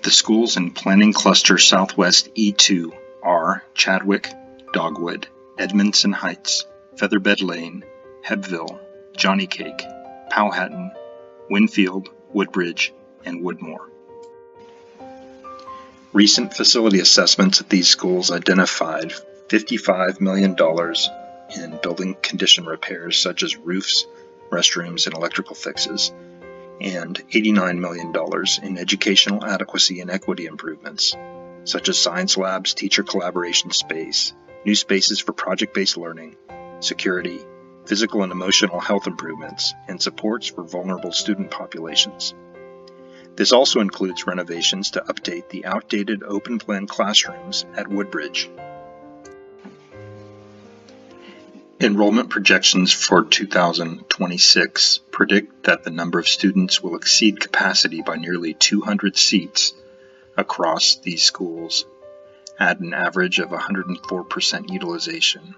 The schools in Planning Cluster Southwest E2 are Chadwick, Dogwood, Edmondson Heights, Featherbed Lane, Hebville, Johnny Cake, Powhatan, Winfield, Woodbridge, and Woodmore. Recent facility assessments at these schools identified $55 million in building condition repairs such as roofs, restrooms, and electrical fixes, and $89 million in educational adequacy and equity improvements, such as science labs, teacher collaboration space, new spaces for project-based learning, security, physical and emotional health improvements, and supports for vulnerable student populations. This also includes renovations to update the outdated open-plan classrooms at Woodbridge. Enrollment projections for 2026 predict that the number of students will exceed capacity by nearly 200 seats across these schools at an average of 104% utilization,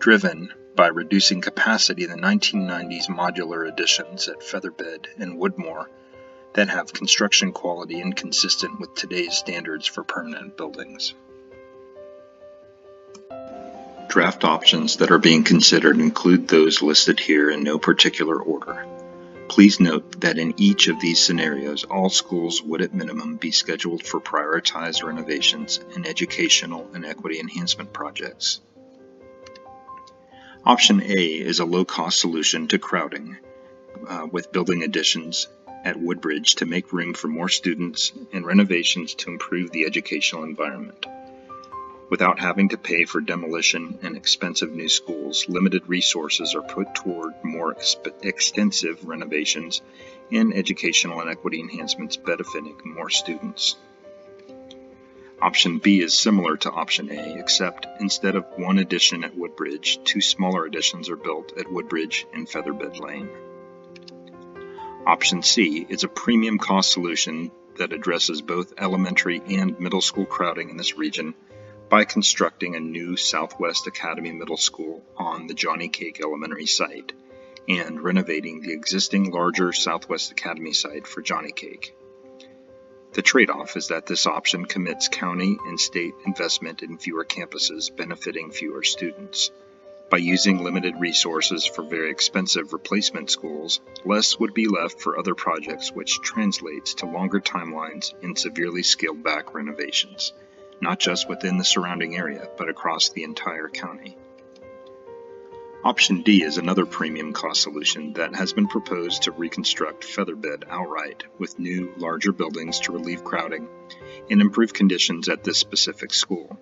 driven by reducing capacity in the 1990s modular additions at Featherbed and Woodmore that have construction quality inconsistent with today's standards for permanent buildings. Draft options that are being considered include those listed here in no particular order. Please note that in each of these scenarios, all schools would at minimum be scheduled for prioritized renovations and educational and equity enhancement projects. Option A is a low-cost solution to crowding with building additions at Woodbridge to make room for more students and renovations to improve the educational environment. Without having to pay for demolition and expensive new schools, limited resources are put toward more extensive renovations and educational and equity enhancements benefiting more students. Option B is similar to Option A, except instead of one addition at Woodbridge, two smaller additions are built at Woodbridge and Featherbed Lane. Option C is a premium cost solution that addresses both elementary and middle school crowding in this region by constructing a new Southwest Academy Middle School on the Johnny Cake Elementary site and renovating the existing larger Southwest Academy site for Johnny Cake. The trade-off is that this option commits county and state investment in fewer campuses, benefiting fewer students. By using limited resources for very expensive replacement schools, less would be left for other projects, which translates to longer timelines and severely scaled-back renovations, not just within the surrounding area, but across the entire county. Option D is another premium cost solution that has been proposed to reconstruct Featherbed outright with new, larger buildings to relieve crowding and improve conditions at this specific school.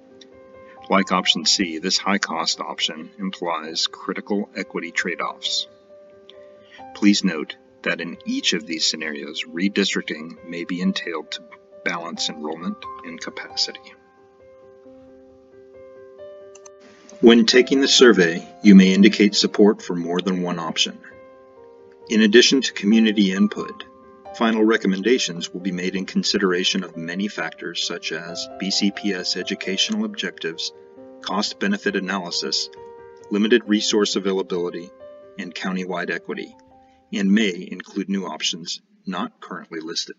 Like Option C, this high-cost option implies critical equity trade-offs. Please note that in each of these scenarios, redistricting may be entailed to balance enrollment and capacity. When taking the survey, you may indicate support for more than one option. In addition to community input, final recommendations will be made in consideration of many factors such as BCPS educational objectives, cost-benefit analysis, limited resource availability, and countywide equity, and may include new options not currently listed.